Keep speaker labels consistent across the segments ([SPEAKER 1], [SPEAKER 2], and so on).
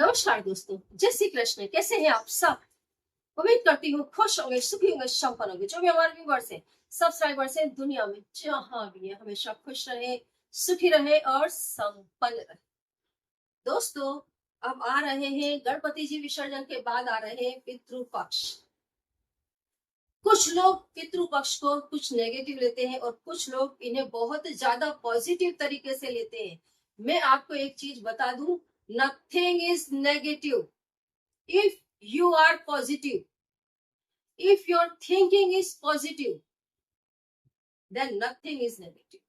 [SPEAKER 1] नमस्कार दोस्तों, जय श्री कृष्ण। कैसे हैं आप सब? उम्मीद करती हूँ खुश होंगे, सुखी होंगे, संपन्न होंगे। जो भी हमारे व्यूवर्स हैं, सब्सक्राइबर्स हैं, दुनिया में जहाँ भी है, हमेशा खुश रहे, सुखी रहे और संपन्न रहे। दोस्तों, अब आ रहे हैं गणपति जी विसर्जन के बाद आ रहे हैं पितृपक्ष। कुछ लोग पितृपक्ष को कुछ नेगेटिव लेते हैं और कुछ लोग इन्हें बहुत ज्यादा पॉजिटिव तरीके से लेते हैं। मैं आपको एक चीज बता दूं, nothing is negative if you are positive, if your thinking is positive, then nothing is negative.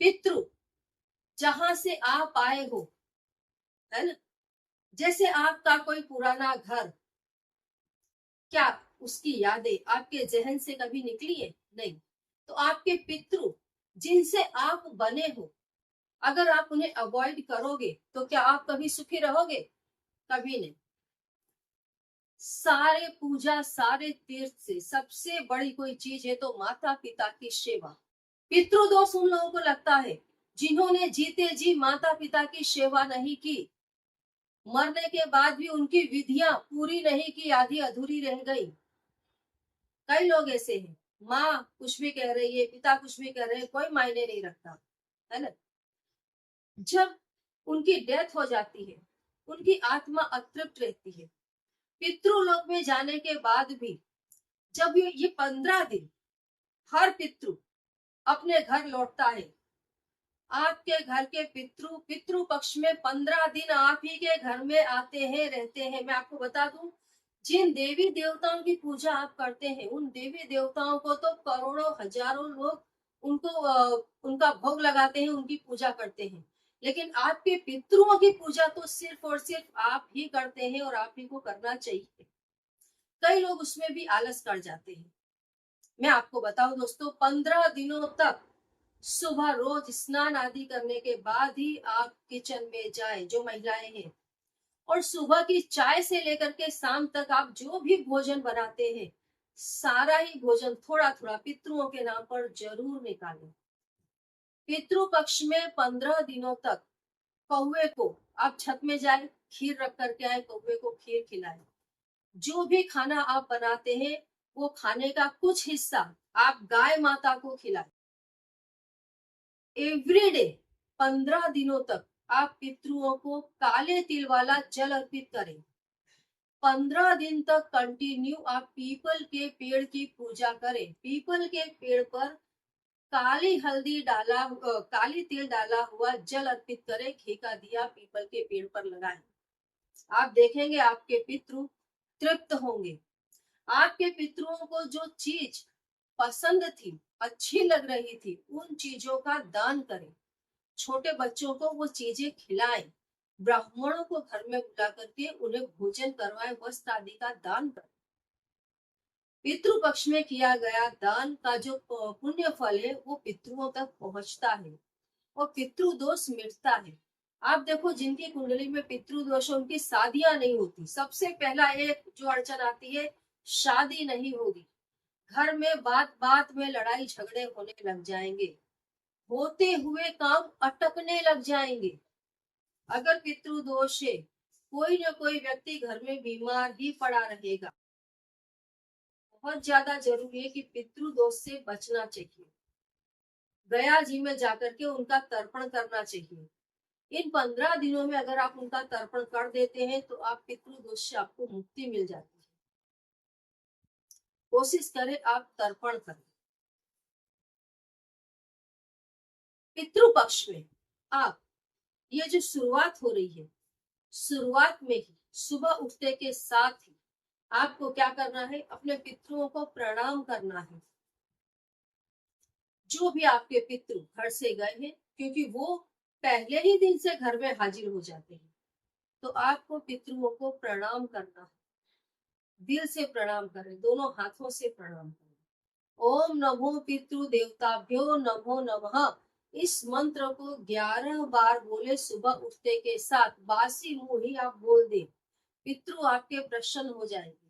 [SPEAKER 1] पितृ जहां से आप आए हो, है ना, जैसे आपका कोई पुराना घर, क्या उसकी यादें आपके जहन से कभी निकली है? नहीं। तो आपके पितृ जिनसे आप बने हो, अगर आप उन्हें अवॉइड करोगे तो क्या आप कभी सुखी रहोगे? कभी नहीं। सारे पूजा, सारे तीर्थ से सबसे बड़ी कोई चीज है तो माता पिता की सेवा। पितृदोष उन लोगों को लगता है जिन्होंने जीते जी माता पिता की सेवा नहीं की, मरने के बाद भी उनकी विधियां पूरी नहीं की, आधी अधूरी रह गई। कई लोग ऐसे हैं, माँ कुछ भी कह रही है, पिता कुछ भी कह रहे हैं, कोई मायने नहीं रखता, है ना। जब उनकी डेथ हो जाती है, उनकी आत्मा अतृप्त रहती है। पितृलोक में जाने के बाद भी जब ये 15 दिन हर पितृ अपने घर लौटता है, आपके घर के पितृ पक्ष में 15 दिन आप ही के घर में आते हैं, रहते हैं। मैं आपको बता दूं, जिन देवी देवताओं की पूजा आप करते हैं, उन देवी देवताओं को तो करोड़ों हजारों लोग उनका भोग लगाते हैं, उनकी पूजा करते हैं। लेकिन आपके पितरों की पूजा तो सिर्फ और सिर्फ आप ही करते हैं और आप ही को करना चाहिए। कई लोग उसमें भी आलस कर जाते हैं। मैं आपको बताऊं दोस्तों, 15 दिनों तक सुबह रोज स्नान आदि करने के बाद ही आप किचन में जाएं, जो महिलाएं हैं, और सुबह की चाय से लेकर के शाम तक आप जो भी भोजन बनाते हैं, सारा ही भोजन थोड़ा थोड़ा पितरों के नाम पर जरूर निकालें। पितृ पक्ष में 15 दिनों तक कौवे को आप छत में जाए, खीर रख करके आए, कौवे को खीर खिलाए। जो भी खाना आप बनाते हैं, वो खाने का कुछ हिस्सा आप गाय माता को खिलाए। एवरीडे 15 दिनों तक आप पितरों को काले तिल वाला जल अर्पित करें। 15 दिन तक कंटिन्यू आप पीपल के पेड़ की पूजा करें। पीपल के पेड़ पर काली तिल डाला हुआ जल अर्पित करें, घी का दिया पीपल के पेड़ पर लगाएं। आप देखेंगे आपके पितृ तृप्त होंगे। आपके पितरों को जो चीज पसंद थी, अच्छी लग रही थी, उन चीजों का दान करें। छोटे बच्चों को वो चीजें खिलाएं। ब्राह्मणों को घर में बुला करके उन्हें भोजन करवाएं, वस्त्र आदि का दान करें। पितृ पक्ष में किया गया दान का जो पुण्य फल है, वो पितरों तक पहुंचता है और पितृ दोष मिटता है। आप देखो, जिनकी कुंडली में पितृ दोष, उनकी शादियां नहीं होती। सबसे पहला एक जो अड़चन आती है, शादी नहीं होगी। घर में बात बात में लड़ाई झगड़े होने लग जाएंगे, होते हुए काम अटकने लग जाएंगे। अगर पितृ दोष है, कोई ना कोई व्यक्ति घर में बीमार ही पड़ा रहेगा। बहुत ज्यादा जरूरी है कि पितृ दोष से बचना चाहिए। गया जी में जाकर के उनका तर्पण करना चाहिए। इन 15 दिनों में अगर आप उनका तर्पण कर देते हैं तो आप पितृ दोष से आपको मुक्ति मिल जाती है। कोशिश करें आप तर्पण करें। पितृ पक्ष में आप ये जो शुरुआत हो रही है, शुरुआत में ही सुबह उठते के साथ ही आपको क्या करना है, अपने पितरों को प्रणाम करना है। जो भी आपके पितृ घर से गए हैं, क्योंकि वो पहले ही दिन से घर में हाजिर हो जाते हैं, तो आपको पितरों को प्रणाम करना है। दिल से प्रणाम करें, दोनों हाथों से प्रणाम करें। ओम नमो पितृ देवताभ्यो नमो नमः। इस मंत्र को 11 बार बोले सुबह उठते के साथ। बासी मुंह ही आप बोल दें, पितृ आपके प्रसन्न हो जाएंगे।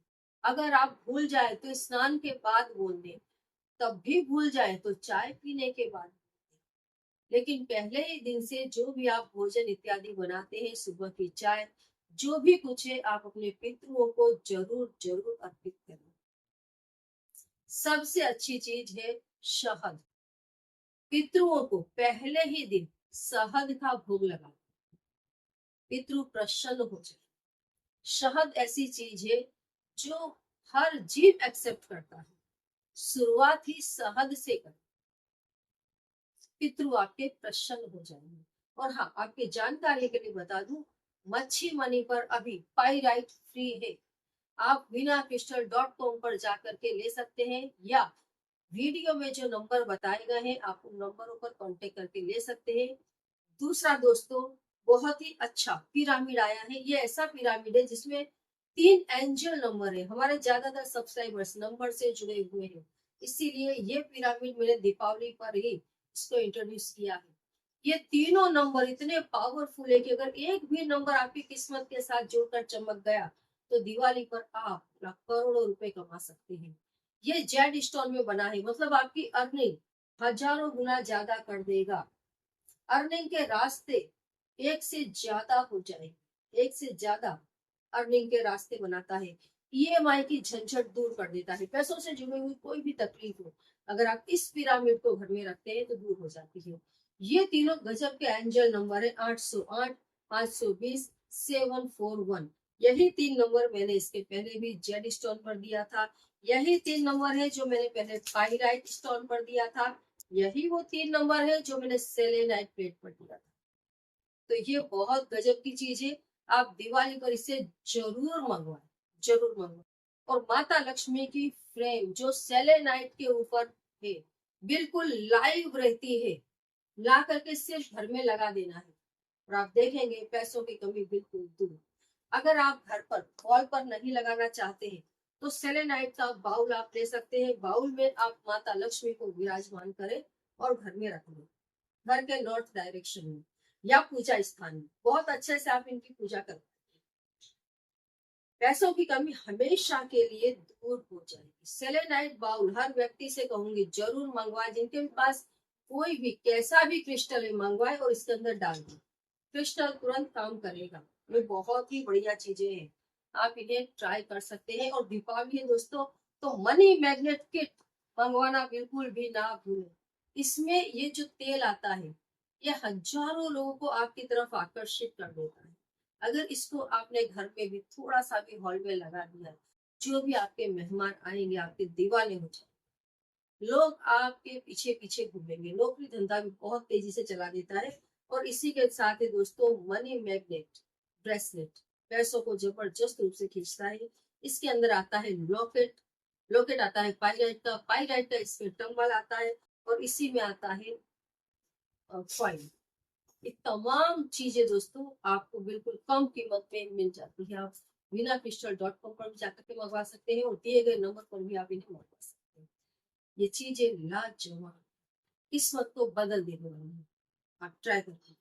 [SPEAKER 1] अगर आप भूल जाए तो स्नान के बाद बोल दें, तब भी भूल जाए तो चाय पीने के बाद। लेकिन पहले ही दिन से जो भी आप भोजन इत्यादि बनाते हैं, सुबह की चाय जो भी कुछ है आप अपने पितरों को जरूर जरूर अर्पित करें। सबसे अच्छी चीज है शहद। पितरों को पहले ही दिन शहद का भोग लगा, पितृ प्रसन्न हो जाए। शहद ऐसी चीज है जो हर जीव एक्सेप्ट करता है। शुरुआत ही शहद से करें, पितृ आपके प्रसन्न हो जाएंगे। और हाँ, आपके जानकारी के लिए बता दूं, मच्छी मनी पर अभी पाइराइट फ्री है। आप veena crystal.com पर जाकर के ले सकते हैं, या वीडियो में जो नंबर बताए गए हैं आप उन नंबरों पर कांटेक्ट करके ले सकते हैं। दूसरा दोस्तों, बहुत ही अच्छा पिरामिड आया है। ये ऐसा पिरामिड है जिसमें 3 एंजल नंबर है। हमारे ज्यादातर सब्सक्राइबर्स नंबर से जुड़े हुए हैं, इसीलिए ये पिरामिड मैंने दीपावली पर ही इसको इंट्रोड्यूस किया है। ये तीनों नंबर इतने पावरफुल है कि अगर एक भी नंबर आपकी किस्मत के साथ जुड़कर चमक गया तो दिवाली पर आप करोड़ों रुपए कमा सकते हैं। ये जेड स्टोन में बना है, मतलब आपकी अर्निंग हजारों गुना ज्यादा कर देगा। अर्निंग के रास्ते एक से ज्यादा हो जाए, एक से ज्यादा अर्निंग के रास्ते बनाता है। ईएमआई की झंझट दूर कर देता है। पैसों से जुड़ी हुई कोई भी तकलीफ हो, अगर आप इस पिरामिड को घर में रखते हैं तो दूर हो जाती है। ये तीनों गजब के एंजल नंबर है, 808, 520, 741। यही 3 नंबर मैंने इसके पहले भी जेड स्टोन पर दिया था। यही 3 नंबर है जो मैंने पहले पाइराइट स्टोन पर दिया था। यही वो 3 नंबर है जो मैंने सेलेनाइट प्लेट पर दिया था। तो ये बहुत गजब की चीज है। आप दिवाली पर इसे जरूर मंगवाएं, जरूर मंगवाएं। और माता लक्ष्मी की फ्रेम जो सेलेनाइट के ऊपर है, बिल्कुल लाइव रहती है, ला करके सिर्फ घर में लगा देना है और आप देखेंगे पैसों की कमी बिल्कुल दूर। अगर आप घर पर वॉल पर नहीं लगाना चाहते हैं तो सेलेनाइट का बाउल आप ले सकते हैं। बाउल में आप माता लक्ष्मी को विराजमान करें और घर में रख लें, घर के नॉर्थ डायरेक्शन में या पूजा स्थान में। बहुत अच्छे से आप इनकी पूजा कर, पैसों की कमी हमेशा के लिए दूर हो जाएगी। सेलेनाइट बाउल हर व्यक्ति से कहूंगी जरूर मंगवाए, जिनके पास कोई भी कैसा भी क्रिस्टल है मंगवाए और इसके अंदर डाल दें, क्रिस्टल तुरंत काम करेगा। ये बहुत ही बढ़िया चीजें हैं, आप इन्हें ट्राई कर सकते हैं। और दीपावली है दोस्तों, तो मनी मैग्नेट किट मंगवाना बिल्कुल भी ना भूलें। इसमें ये जो तेल आता है ये हजारों लोगों को आपकी तरफ आकर्षित कर देता है। अगर इसको आपने घर में भी थोड़ा सा भी हॉल में लगा दिया, जो भी आपके मेहमान आएंगे आपके दीवाने हो जाए। लोग आपके पीछे पीछे घूमेंगे। नौकरी धंधा भी बहुत तेजी से चला देता है। और इसी के साथ ही दोस्तों, मनी मैग्नेट ब्रेसलेट पैसों को जबरदस्त रूप से खींचता है। इसके अंदर आता है लॉकेट, लॉकेट आता है पाइराइट का इसमें टंबल आता है, और इसी में आता है कॉइन। ये तमाम चीजें दोस्तों आपको बिल्कुल कम कीमत में मिल जाती है। आप veena crystal.com पर भी जाकर के मंगवा सकते हैं और दिए गए नंबर पर भी आप इन्हें मंगवा सकते हैं। ये चीजें लाजवाब, किस्मत को बदल देने वाली है। आप ट्राई करते हैं।